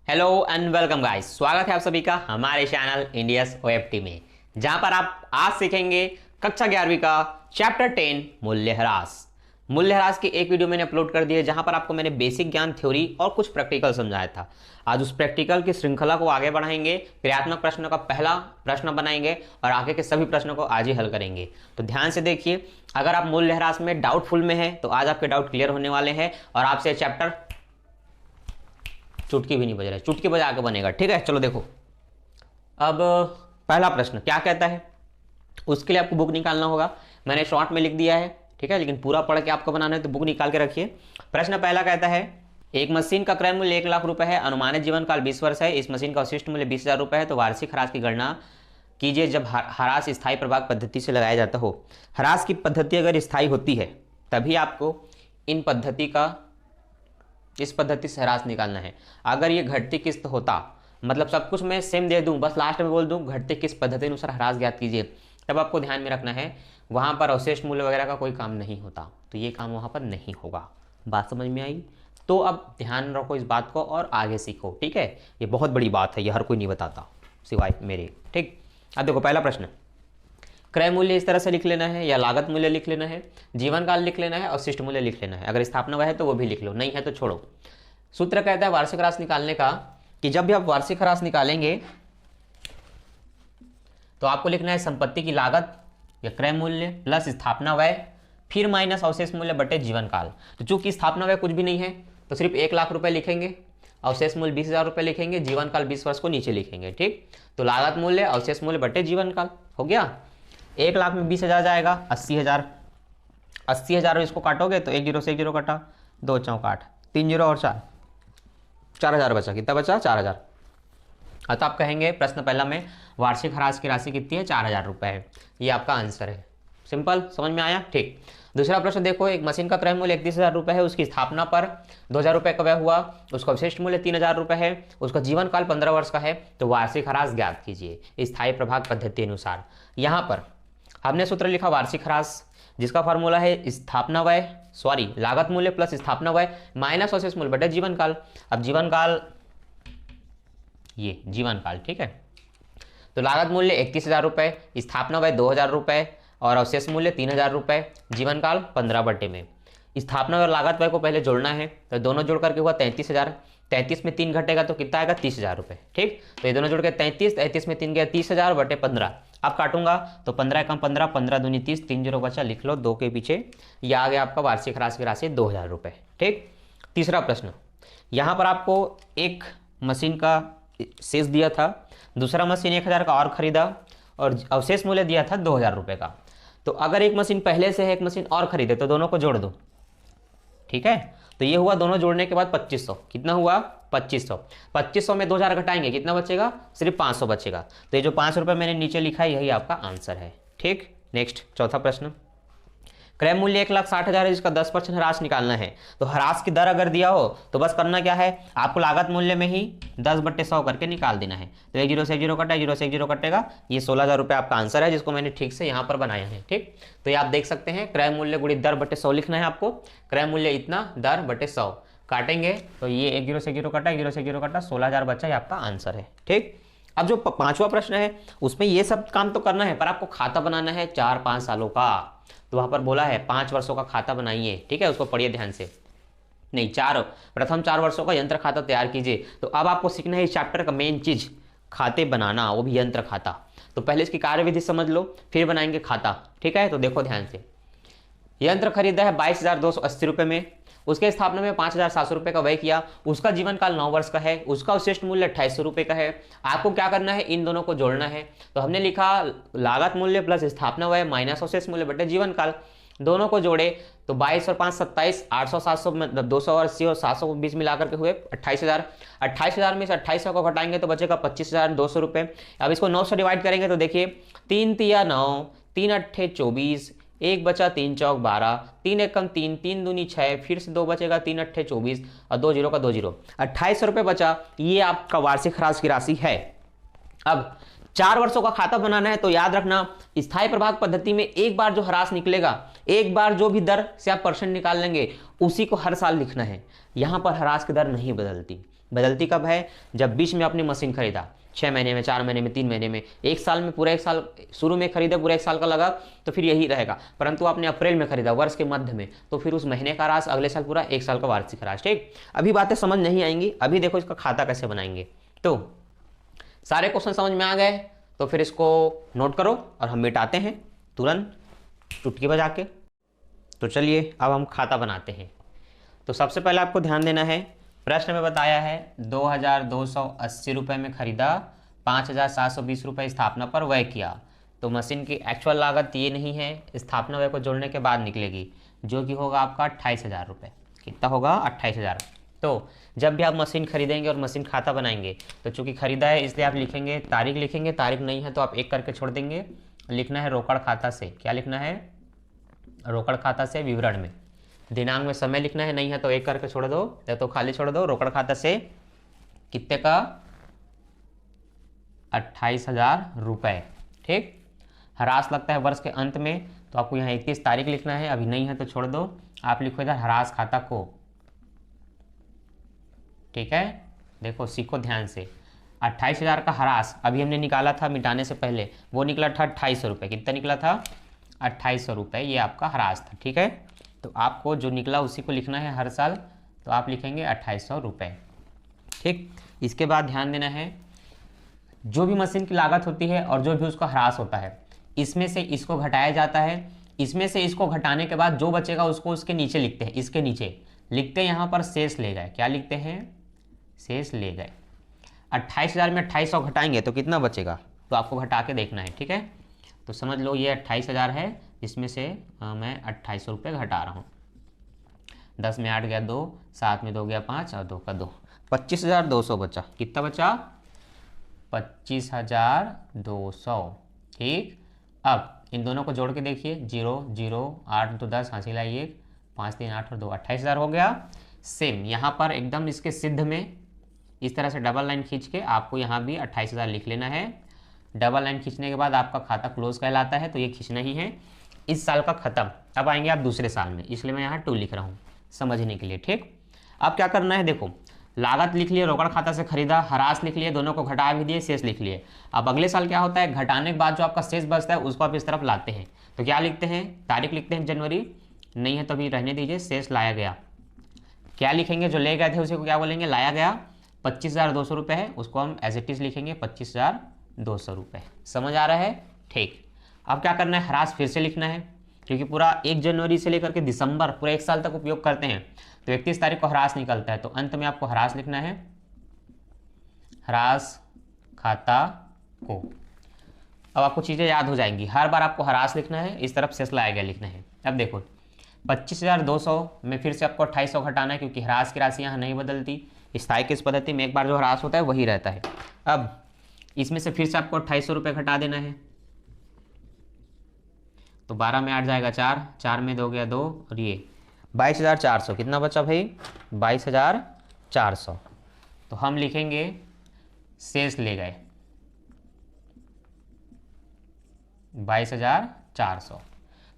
Hello and welcome guys, स्वागत है आप सभी का हमारे चैनल इंडियस ओएफटी में, जहां पर आप आज सीखेंगे कक्षा 11वीं का चैप्टर 10 मूल्यह्रास। मूल्यह्रास की एक वीडियो मैंने अपलोड कर दी है, जहां पर आपको मैंने बेसिक ज्ञान, थ्योरी और कुछ प्रैक्टिकल समझाया था। आज उस प्रैक्टिकल की श्रृंखला को आगे बढ़ाएंगे, क्रियात्मक प्रश्नों का पहला प्रश्न बनाएंगे और आगे के सभी प्रश्नों को आज ही हल करेंगे। तो ध्यान से देखिए, अगर आप मूल्यह्रास में डाउटफुल में है तो आज आपके डाउट क्लियर होने वाले हैं और आपसे चैप्टर चुटकी भी नहीं बज रहा है, चुटकी बजा के बनेगा। ठीक है, चलो देखो। अब पहला प्रश्न क्या कहता है, उसके लिए आपको बुक निकालना होगा। मैंने शॉर्ट में लिख दिया है, ठीक है, लेकिन पूरा पढ़ के आपको बनाना है तो बुक निकाल के रखिए। प्रश्न पहला कहता है, एक मशीन का क्रय मूल्य 1 लाख रुपए है, अनुमानित जीवन काल 20 वर्ष है, इस मशीन का अवशिष्ट मूल्य 20,000 रुपए है, तो वार्षिक ह्रास की गणना कीजिए जब ह्रास स्थायी प्रभाग पद्धति से लगाया जाता हो। ह्रास की पद्धति अगर स्थायी होती है तभी आपको इस पद्धति से ह्रास निकालना है। अगर ये घटती किस्त होता, मतलब सब कुछ मैं सेम दे दूं, बस लास्ट में बोल दूं घटती किस्त पद्धति अनुसार ह्रास ज्ञात कीजिए, तब आपको ध्यान में रखना है वहां पर अवशिष्ट मूल्य वगैरह का कोई काम नहीं होता, तो ये काम वहां पर नहीं होगा। बात समझ में आई? तो अब ध्यान रखो इस बात को और आगे सीखो। ठीक है, ये बहुत बड़ी बात है, ये हर कोई नहीं बताता सिवाय मेरे। ठीक, अब देखो पहला प्रश्न, क्रय मूल्य इस तरह से लिख लेना है या लागत मूल्य लिख लेना है, जीवन काल लिख लेना है, अवशिष्ट मूल्य लिख लेना है। अगर स्थापना वह है तो वो भी लिख लो, नहीं है तो छोड़ो। सूत्र कहता है वार्षिक ह्रास निकालने का कि जब भी आप वार्षिक ह्रास निकालेंगे तो आपको लिखना है संपत्ति की लागत या क्रय मूल्य प्लस स्थापना व्यय फिर माइनस अवशेष मूल्य बटे जीवन काल। तो चूंकि स्थापना व्यय कुछ भी नहीं है तो सिर्फ 1 लाख रुपए लिखेंगे, अवशेष मूल्य 20,000 रुपए लिखेंगे, जीवन काल 20 वर्ष को नीचे लिखेंगे। ठीक, तो लागत मूल्य अवशेष मूल्य बटे जीवन काल हो गया। 1 लाख में 20,000 जाएगा 80,000, 80,000 इसको काटोगे तो 1 0 से 1 0 कटा, 2 चौक 8, 3 0 और 4, 4,000 बचा। कितना बचा? 4,000। तो आप कहेंगे प्रश्न पहला में वार्षिक ह्रास की राशि कितनी है? 4,000 रुपए है। ये आपका आंसर है। सिंपल, समझ में आया? ठीक। दूसरा प्रश्न देखो, एक मशीन का क्रय मूल्य 31,000 रुपए है, उसकी स्थापना पर 2,000 रुपए का व्यय हुआ, उसका अवशिष्ट मूल्य 3,000 रुपए है, उसका जीवन काल 15 वर्ष का है, तो वार्षिक ह्रास ज्ञात कीजिए स्थायी प्रभाग पद्धति अनुसार। यहाँ पर हमने सूत्र लिखा वार्षिक ह्रास, जिसका फार्मूला है स्थापना व्यय लागत मूल्य प्लस स्थापना व्यय माइनस अवशेष मूल्य बटे जीवन काल। अब जीवन काल, ये जीवन काल, ठीक है, तो लागत मूल्य 31,000 रुपए, स्थापना व्यय 2,000 रुपए और अवशेष मूल्य 3,000 रुपए, जीवन काल 15 बटे में। स्थापना और लागत व्यय को पहले जोड़ना है, तो दोनों जोड़ करके हुआ 33,000, 33 में 3 घटेगा तो कितना आएगा? 30,000 रुपए। ठीक, तो ये दोनों जोड़ के 33 में 3 गया 30,000 बटे 15। अब काटूंगा तो 15 कम 15, 15 दूनी 30, 3 0 बचा, लिख लो 2 के पीछे। यह आ गया आपका वार्षिक ह्रास की राशि 2,000 रुपए। ठीक, तीसरा प्रश्न, यहाँ पर आपको एक मशीन का शेष दिया था, दूसरा मशीन 1,000 का और खरीदा और अवशेष मूल्य दिया था 2,000 रुपए का। तो अगर एक मशीन पहले से है, एक मशीन और खरीदे, तो दोनों को जोड़ दो। ठीक है, तो ये हुआ दोनों जोड़ने के बाद 2500। कितना हुआ? 2500। 2500 में 2,000 घटाएंगे, कितना बचेगा? सिर्फ 500 बचेगा। तो ये जो 5 रुपये मैंने नीचे लिखा है यही आपका आंसर है। ठीक, नेक्स्ट चौथा प्रश्न, क्रय मूल्य 1,60,000 है, जिसका 10% ह्रास निकालना है। तो ह्रास की दर अगर दिया हो तो बस करना क्या है, आपको लागत मूल्य में ही 10/100 करके निकाल देना है। तो 1 0 से 1 0 कटा, 0 से 1 0 कटेगा, ये 16,000 रुपये आपका आंसर है, जिसको मैंने ठीक से यहाँ पर बनाया है। ठीक, तो ये आप देख सकते हैं, क्रय मूल्य गुणित दर बटे 100 लिखना है आपको। क्रय मूल्य इतना, दर बटे 100 काटेंगे तो ये 1 0 से 1 0 कटा, 1 0 से 1 0 कटा, 16,000 बचा, ये आपका आंसर है। ठीक, अब जो पांचवा प्रश्न है उसमें ये सब काम तो करना है, पर आपको खाता बनाना है 4-5 सालों का। तो वहां पर बोला है 5 वर्षों का खाता बनाइए। ठीक है, उसको पढ़िए ध्यान से। नहीं, प्रथम 4 वर्षों का यंत्र खाता तैयार कीजिए। तो अब आपको सीखना है इस चैप्टर का मेन चीज, खाते बनाना, वो भी यंत्र खाता। तो पहले इसकी कार्यविधि समझ लो, फिर बनाएंगे खाता। ठीक है, तो देखो ध्यान से। यंत्र खरीदा है 22,280 रुपये में, उसके स्थापना में 5,700 रुपये का व्यय किया, उसका जीवन काल 9 वर्ष का है, उसका अवशिष्ट मूल्य 2,800 रुपये का है। आपको क्या करना है, इन दोनों को जोड़ना है। तो हमने लिखा लागत मूल्य प्लस स्थापना व्यय माइनस अवशिष्ट मूल्य बटे जीवन काल। दोनों को जोड़े तो 22 और 5 27, 800 700 मतलब 280 और 700 को 20 मिलाकर के हुए 28,000। 28,000 में से 2800 को घटाएंगे तो बचेगा 25,200 रुपये। अब इसको 9 से डिवाइड करेंगे तो देखिए 3 तिया 9, 3 अट्ठे 24, 1 बचा, 3 चौक 12, 3 एकम 3, 3 दूनी 6, फिर से 2 बचेगा, 3 अट्ठे 24 और 2 0 का 2 0, 2800 रुपये बचा। ये आपका वार्षिक ह्रास की राशि है। अब 4 वर्षों का खाता बनाना है, तो याद रखना स्थायी प्रभाग पद्धति में एक बार जो ह्रास निकलेगा, एक बार जो भी दर से आप परसेंट निकाल लेंगे उसी को हर साल लिखना है। यहां पर ह्रास की दर नहीं बदलती, बदलती कब है? जब बीच में अपनी मशीन खरीदा, 6 महीने में, 4 महीने में, 3 महीने में, 1 साल में, पूरा 1 साल शुरू में खरीदा, पूरा 1 साल का लगा तो फिर यही रहेगा। परंतु आपने अप्रैल में खरीदा, वर्ष के मध्य में, तो फिर उस महीने का राशि अगले साल पूरा 1 साल का वार्षिक राशि। ठीक, अभी बातें समझ नहीं आएंगी। अभी देखो इसका खाता कैसे बनाएंगे। तो सारे क्वेश्चन समझ में आ गए तो फिर इसको नोट करो और हम मिटाते हैं तुरंत चुटकी बजा के। तो चलिए अब हम खाता बनाते हैं। तो सबसे पहले आपको ध्यान देना है, प्रश्न में बताया है 2280 रुपये में खरीदा, 5720 रुपये स्थापना पर व्यय किया। तो मशीन की एक्चुअल लागत ये नहीं है, स्थापना व्यय को जोड़ने के बाद निकलेगी, जो कि होगा आपका 28,000 रुपये। कितना होगा? 28,000। तो जब भी आप मशीन खरीदेंगे और मशीन खाता बनाएंगे तो चूंकि खरीदा है इसलिए आप लिखेंगे, तारीख लिखेंगे, तारीख नहीं है तो आप एक करके छोड़ देंगे। लिखना है रोकड़ खाता से, क्या लिखना है? रोकड़ खाता से विवरण में दिनांक में समय लिखना है, नहीं है तो एक करके छोड़ दो या तो खाली छोड़ दो। रोकड़ खाता से कितने का? 28,000 रुपये। ठीक, ह्रास लगता है वर्ष के अंत में, तो आपको यहाँ 31 तारीख लिखना है, अभी नहीं है तो छोड़ दो। आप लिखो इधर ह्रास खाता को। ठीक है, देखो सीखो ध्यान से। 28,000 का ह्रास अभी हमने निकाला था मिटाने से पहले, वो निकला था 2800 रुपये। कितना निकला था? 2800 रुपये, ये आपका ह्रास था। ठीक है, तो आपको जो निकला उसी को लिखना है हर साल, तो आप लिखेंगे 2800 रुपये। ठीक, इसके बाद ध्यान देना है, जो भी मशीन की लागत होती है और जो भी उसका ह्रास होता है, इसमें से इसको घटाया जाता है। इसमें से इसको घटाने के बाद जो बचेगा उसको उसके नीचे लिखते हैं, इसके नीचे लिखते हैं यहाँ पर शेष ले गए। क्या लिखते हैं? शेष ले गए। 28,000 में 2800 घटाएंगे तो कितना बचेगा, तो आपको घटा के देखना है। ठीक है, तो समझ लो ये 28,000 है, इसमें से मैं 2800 रुपये घटा रहा हूँ। 10 में 8 गया 2, 7 में 2 गया 5 और 2 का 2, 25,200 बचा। कितना बचा? 25,200। ठीक, अब इन दोनों को जोड़ के देखिए, 0 0 8 2 10 हासिल लाई 1, 5 3 8 और 2, 28,000 हो गया। सेम यहाँ पर एकदम इसके सिद्ध में इस तरह से डबल लाइन खींच के आपको यहाँ भी 28,000 लिख लेना है। डबल लाइन खींचने के बाद आपका खाता क्लोज कहलाता है, तो ये खींचना ही है। इस साल का खत्म, अब आएंगे आप दूसरे साल में, इसलिए मैं यहाँ 2 लिख रहा हूँ समझने के लिए। ठीक, अब क्या करना है, देखो लागत लिख लिए, रोकड़ खाता से खरीदा, ह्रास लिख लिए, दोनों को घटा भी दिए, शेष लिख लिए। अब अगले साल क्या होता है, घटाने के बाद जो आपका शेष बचता है उसको आप इस तरफ लाते हैं। तो क्या लिखते हैं? तारीख लिखते हैं जनवरी, नहीं है तो अभी रहने दीजिए, शेष लाया गया। क्या लिखेंगे? जो ले गए थे उसी को क्या बोलेंगे? लाया गया। 25,200 रुपये है, उसको हम एज इट इज लिखेंगे 25,200 रुपये। समझ आ रहा है? ठीक, अब क्या करना है, ह्रास फिर से लिखना है, क्योंकि पूरा 1 जनवरी से लेकर के दिसंबर पूरा 1 साल तक उपयोग करते हैं, तो 31 तारीख को ह्रास निकलता है, तो अंत में आपको ह्रास लिखना है, ह्रास खाता को। अब आपको चीज़ें याद हो जाएंगी, हर बार आपको ह्रास लिखना है, इस तरफ शेष लाया गया लिखना है। अब देखो 25,200 में फिर से आपको 2800 घटाना है, क्योंकि ह्रास की राशि यहाँ नहीं बदलती, स्थायी किस पद्धति में एक बार जो ह्रास होता है वही रहता है। अब इसमें से फिर से आपको 2800 रुपये घटा देना है, तो 12 में 8 जाएगा 4, 4 में 2 गया 2 और ये 22,400। कितना बचा भाई? 22,400। तो हम लिखेंगे शेष ले गए 22,400,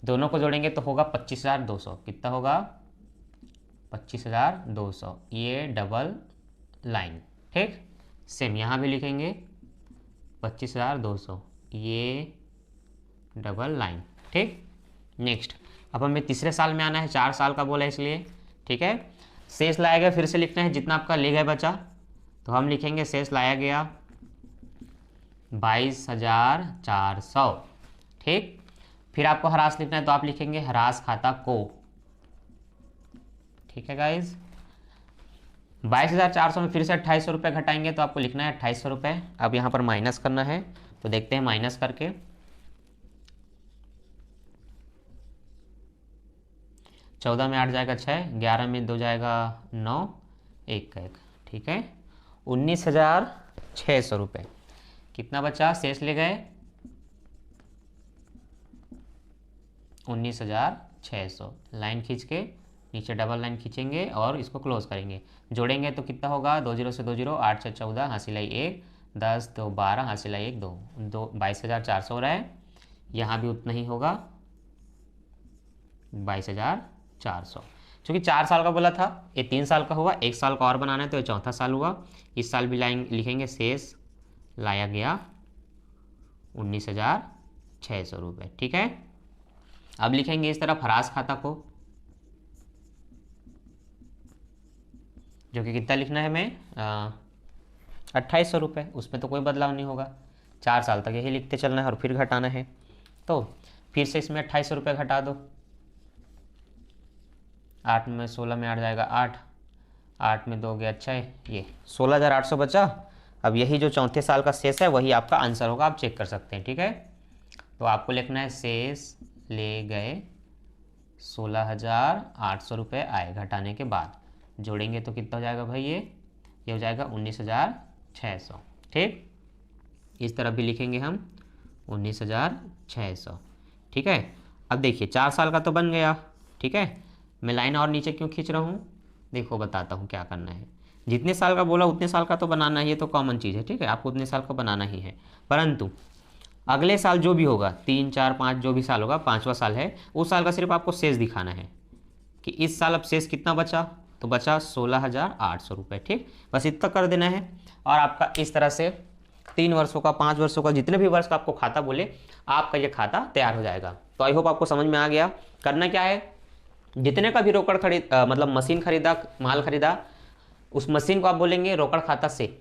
दोनों को जोड़ेंगे तो होगा 25,200। कितना होगा? 25,200, ये डबल लाइन। ठीक, सेम यहाँ भी लिखेंगे 25,200, ये डबल लाइन। ठीक, नेक्स्ट अब हमें तीसरे साल में आना है, 4 साल का बोला है इसलिए। ठीक है, शेष लाया गया फिर से लिखना है, जितना आपका ले गए बचा, तो हम लिखेंगे शेष लाया गया 22,400। ठीक, फिर आपको ह्रास लिखना है, तो आप लिखेंगे ह्रास खाता को। ठीक है गाइज, 22,400 में फिर से 2800 रुपये घटाएंगे, तो आपको लिखना है 2800 रुपये। अब यहाँ पर माइनस करना है, तो देखते हैं माइनस करके। 14 में 8 जाएगा 6, 11 में 2 जाएगा 9, 1 का 1। ठीक है, 19,600 रुपये। कितना बचा? शेष ले गए 19,600। लाइन खींच के नीचे डबल लाइन खींचेंगे और इसको क्लोज करेंगे, जोड़ेंगे तो कितना होगा? 2 0 से 2 0, 8 6 14, हासिल आई 1, 10 2 12, हासिल आई 1 2, 22,400 हो रहा है। यहाँ भी उतना ही होगा 22,400। क्योंकि 4 साल का बोला था, ये 3 साल का हुआ, 1 साल का और बनाना है तो ये चौथा साल हुआ। इस साल भी लिखेंगे शेष लाया गया 19,600 रुपये। ठीक है, अब लिखेंगे इस तरफ ह्रास खाता को, जो कि कितना लिखना है हमें 2800 रुपये। उसमें तो कोई बदलाव नहीं होगा, 4 साल तक यही लिखते चलना है और फिर घटाना है। तो फिर से इसमें 2800 रुपये घटा दो, 8 में 16 में 8 जाएगा 8, 8 में 2 गया 6, ये 16,800 बचा। अब यही जो चौथे साल का शेष है वही आपका आंसर होगा, आप चेक कर सकते हैं। ठीक है, तो आपको लिखना है शेष ले गए 16,800 रुपये आए, घटाने के बाद जोड़ेंगे तो कितना हो जाएगा भाई, ये हो जाएगा 19,600। ठीक, इस तरफ भी लिखेंगे हम 19,600। ठीक है, अब देखिए 4 साल का तो बन गया। ठीक है, मैं लाइन और नीचे क्यों खींच रहा हूँ, देखो बताता हूँ क्या करना है। जितने साल का बोला उतने साल का तो बनाना ही है, तो कॉमन चीज़ है। ठीक है, आपको उतने साल का बनाना ही है, परंतु अगले साल जो भी होगा 3, 4, 5 जो भी साल होगा, 5वां साल है, उस साल का सिर्फ आपको शेष दिखाना है कि इस साल अब शेष कितना बचा, तो बचा 16,800 रुपये। ठीक, बस इतना कर देना है और आपका इस तरह से 3 वर्षों का, 5 वर्षों का, जितने भी वर्ष का आपको खाता बोले, आपका ये खाता तैयार हो जाएगा। तो आई होप आपको समझ में आ गया। करना क्या है, जितने का भी रोकड़ मतलब मशीन खरीदा, माल खरीदा, उस मशीन को आप बोलेंगे रोकड़ खाता से।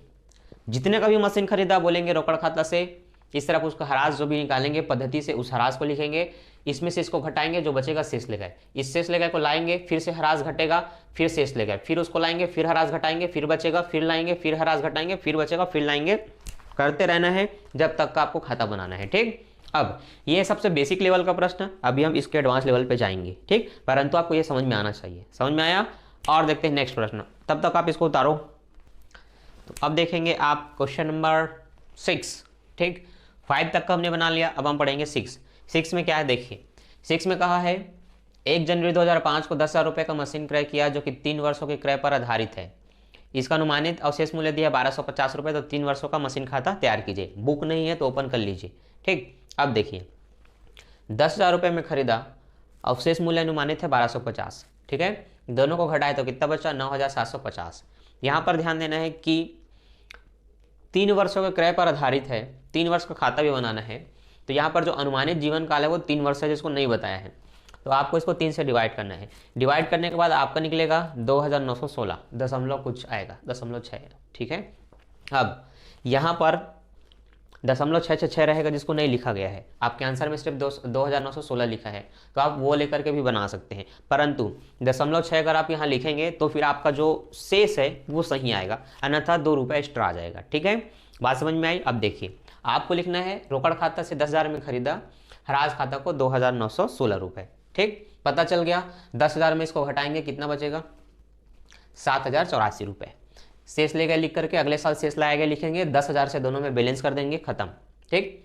जितने का भी मशीन खरीदा बोलेंगे रोकड़ खाता से। इस तरफ उसका ह्रास जो भी निकालेंगे पद्धति से उस ह्रास को लिखेंगे, इसमें से इसको घटाएंगे, जो बचेगा शेष ले गए। इस शेष ले गए को लाएंगे, फिर से ह्रास घटेगा, फिर शेष ले गए, फिर उसको लाएंगे, फिर ह्रास घटाएंगे, फिर बचेगा, फिर लाएंगे, फिर ह्रास घटाएंगे, फिर बचेगा, फिर लाएंगे, करते रहना है जब तक का आपको खाता बनाना है। ठीक, अब ये सबसे बेसिक लेवल का प्रश्न, अभी हम इसके एडवांस लेवल पे जाएंगे। ठीक, परंतु आपको ये समझ में आना चाहिए। समझ में आया? और देखते हैं नेक्स्ट प्रश्न, तब तक आप इसको उतारो। तो अब देखेंगे आप क्वेश्चन नंबर 6। ठीक, 5 तक का हमने बना लिया, अब हम पढ़ेंगे 6। 6 में क्या है देखिए, 6 में कहा है 1 जनवरी 2005 को 10,000 रुपये का मशीन क्रय किया जो कि 3 वर्षों के क्रय पर आधारित है। इसका अनुमानित अवशेष मूल्य दिया 1250 रुपये, तो 3 वर्षों का मशीन खाता तैयार कीजिए। बुक नहीं है तो ओपन कर लीजिए। ठीक, अब देखिए 10,000 रुपये में खरीदा, अवशेष मूल्य अनुमानित है 1250। ठीक है, दोनों को घटाए तो कितना बचा 9,750। यहाँ पर ध्यान देना है कि 3 वर्षों के क्रय पर आधारित है, 3 वर्ष का खाता भी बनाना है, तो यहाँ पर जो अनुमानित जीवन काल है वो 3 वर्ष है, जिसको नहीं बताया है। तो आपको इसको 3 से डिवाइड करना है। डिवाइड करने के बाद आपका निकलेगा 2,916 दशमलव कुछ आएगा, 0.6। ठीक है, अब यहाँ पर 0.666 रहेगा जिसको नहीं लिखा गया है। आपके आंसर में सिर्फ 2,916 लिखा है, तो आप वो लेकर के भी बना सकते हैं, परंतु 0.6 अगर आप यहाँ लिखेंगे तो फिर आपका जो शेष है वो सही आएगा, अन्यथा 2 रुपये एक्स्ट्रा आ जाएगा। ठीक है, बात समझ में आई? अब देखिए आपको लिखना है रोकड़ खाता से 10,000 में खरीदा, ह्रास खाता को 2,916 रुपये। ठीक, पता चल गया। 10,000 में इसको घटाएंगे कितना बचेगा 7,084 रुपये। शेष ले गए लिख करके, अगले साल शेष लाया गया लिखेंगे, 10,000 से दोनों में बैलेंस कर देंगे, खत्म। ठीक,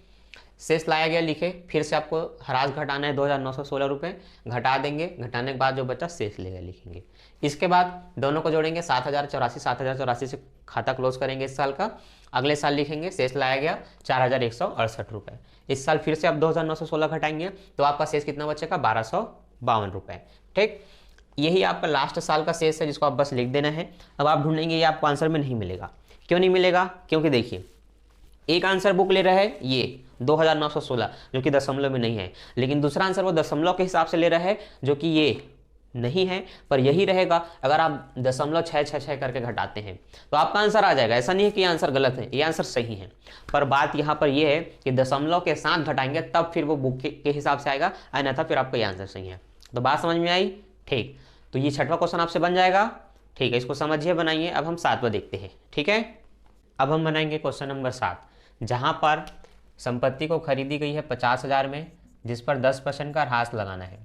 शेष लाया गया लिखे, फिर से आपको ह्रास घटाना है 2,916 रुपये, घटा देंगे, घटाने के बाद जो बचा शेष ले गए लिखेंगे। इसके बाद दोनों को जोड़ेंगे 7,084 से खाता क्लोज करेंगे इस साल का। अगले साल लिखेंगे शेष लाया गया 4,168 रुपये। इस साल फिर से आप 2,916 घटाएंगे तो आपका शेष कितना बचेगा 1,252 रुपये। ठीक, यही आपका लास्ट साल का शेष है जिसको आप बस लिख देना है। अब आप ढूंढेंगे, ये आपको आंसर में नहीं मिलेगा। क्यों नहीं मिलेगा? क्योंकि देखिए एक आंसर बुक ले रहा है ये 2,916 जो कि दशमलव में नहीं है, लेकिन दूसरा आंसर वो दशमलव के हिसाब से ले रहा है जो कि ये नहीं है, पर यही रहेगा। अगर आप 0.666 करके घटाते हैं तो आपका आंसर आ जाएगा। ऐसा नहीं है कि ये आंसर गलत है, ये आंसर सही है, पर बात यहाँ पर ये है कि दशमलव के साथ घटाएंगे तब फिर वो बुक के हिसाब से आएगा, अन्यथा फिर आपका ये आंसर सही है। तो बात समझ में आई? ठीक, तो ये 6वां क्वेश्चन आपसे बन जाएगा। ठीक है, इसको समझिए, बनाइए। अब हम 7वां देखते हैं। ठीक है, अब हम बनाएंगे क्वेश्चन नंबर 7, जहाँ पर संपत्ति को खरीदी गई है 50,000 में, जिस पर 10% का ह्रास लगाना है।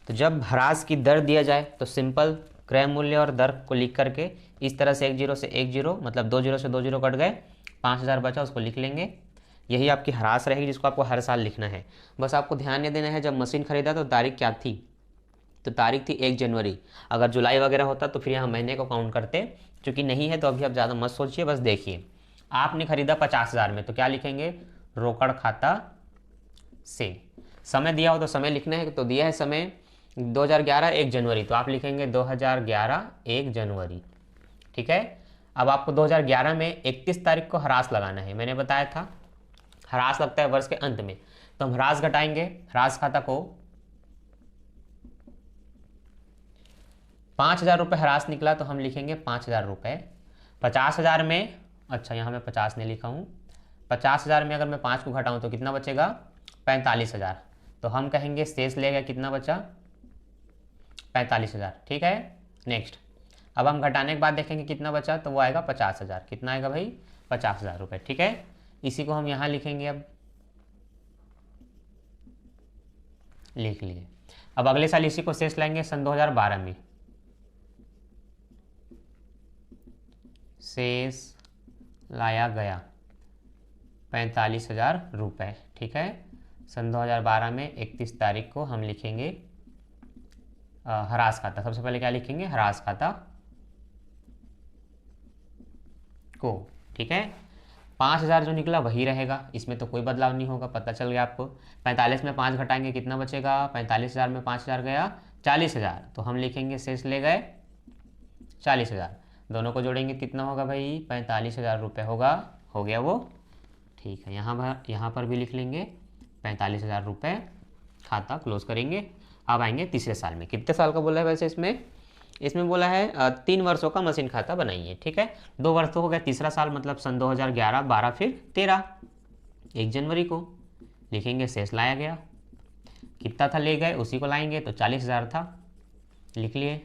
तो जब ह्रास की दर दिया जाए तो सिंपल क्रय मूल्य और दर को लिख करके इस तरह से 1 0 से 1 0 मतलब 2 0 से 2 0 कट गए, 5,000 बचा उसको लिख लेंगे। यही आपकी ह्रास रहेगी जिसको आपको हर साल लिखना है। बस आपको ध्यान ये देना है जब मशीन खरीदा तो तारीख क्या थी, तो तारीख थी 1 जनवरी। अगर जुलाई वगैरह होता तो फिर यहाँ महीने को काउंट करते, चूँकि नहीं है तो अभी आप ज़्यादा मत सोचिए, बस देखिए आपने खरीदा 50,000 में, तो क्या लिखेंगे रोकड़ खाता से। समय दिया हो तो समय लिखना है, तो दिया है समय 2011 1 जनवरी, तो आप लिखेंगे 2011 1 जनवरी। ठीक है। अब आपको 2011 में 31 तारीख को ह्रास लगाना है। मैंने बताया था ह्रास लगता है वर्ष के अंत में, तो हम ह्रास घटाएंगे। ह्रास खाता को 5,000 रुपये ह्रास निकला, तो हम लिखेंगे 5,000 रुपये। 50,000 में, अच्छा यहाँ मैं 50 नहीं लिखा हूँ, 50,000 में अगर मैं 5 को घटाऊँ तो कितना बचेगा? 45,000। तो हम कहेंगे शेष ले गया, कितना बचा? 45,000। ठीक है। नेक्स्ट, अब हम घटाने के बाद देखेंगे कितना बचा, तो वो आएगा 50,000। कितना आएगा भाई? 50,000 रुपये। ठीक है। इसी को हम यहाँ लिखेंगे, अब लिख लिए। अब अगले साल इसी को शेष लाएंगे सन 2012 में। शेष लाया गया 45,000 रुपये। ठीक है। सन 2012 में 31 तारीख को हम लिखेंगे ह्रास खाता। सबसे पहले क्या लिखेंगे? ह्रास खाता को। ठीक है। 5,000 जो निकला वही रहेगा, इसमें तो कोई बदलाव नहीं होगा, पता चल गया आपको। 45 में 5 घटाएंगे, कितना बचेगा? 45,000 में 5,000 गया 40,000, तो हम लिखेंगे शेष ले गए 40,000। दोनों को जोड़ेंगे कितना होगा भाई? 45,000 रुपये होगा। हो गया वो। ठीक है। यहाँ पर भी लिख लेंगे 45,000 रुपये, खाता क्लोज करेंगे। अब आएंगे तीसरे साल में। कितने साल का बोला है वैसे इसमें बोला है 3 वर्षों का मशीन खाता बनाइए। ठीक है। 2 वर्ष तो हो गया, तीसरा साल मतलब सन 2011 12 फिर 13 1 जनवरी को लिखेंगे शेष लाया गया। कितना था ले गए, उसी को लाएंगे, तो 40,000 था, लिख लिए।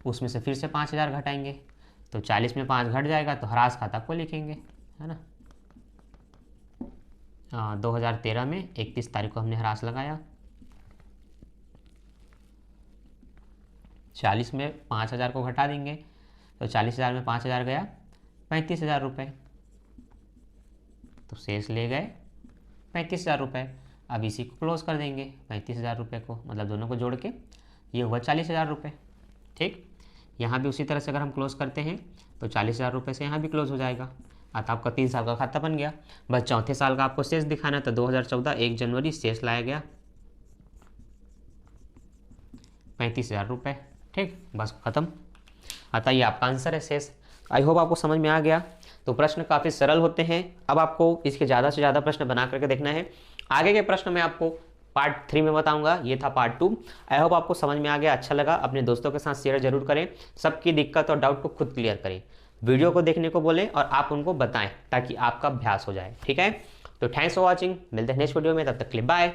उसमें से फिर से 5,000 घटाएंगे, तो 40 में 5 घट जाएगा, तो ह्रास खाता को लिखेंगे, है ना। 2013 में 31 तारीख को हमने ह्रास लगाया। 40 में 5,000 को घटा देंगे, तो 40,000 में 5,000 गया 35,000 रुपये, तो शेष ले गए 35,000 रुपये। अब इसी को क्लोज कर देंगे 35,000 रुपये को, मतलब दोनों को जोड़ के ये हुआ 40,000 रुपये। ठीक। यहाँ भी उसी तरह से अगर हम क्लोज करते हैं तो 40,000 रुपये से यहाँ भी क्लोज हो जाएगा। अतः आपका 3 साल का खाता बन गया। बस चौथे साल का आपको शेष दिखाना है, तो 2014 1 जनवरी शेष लाया गया 35,000 रुपये। ठीक, बस खत्म। अतः ये आपका आंसर है शेष। आई होप आपको समझ में आ गया। तो प्रश्न काफ़ी सरल होते हैं। अब आपको इसके ज़्यादा से ज़्यादा प्रश्न बना करके देखना है। आगे के प्रश्न मैं आपको पार्ट 3 में बताऊंगा। ये था पार्ट 2। आई होप आपको समझ में आ गया, अच्छा लगा। अपने दोस्तों के साथ शेयर जरूर करें, सबकी दिक्कत और डाउट को खुद क्लियर करें। वीडियो को देखने को बोलें और आप उनको बताएं ताकि आपका अभ्यास हो जाए। ठीक है। तो थैंक्स फॉर वॉचिंग, मिलते हैं नेक्स्ट वीडियो में, तब तक के लिए बाय।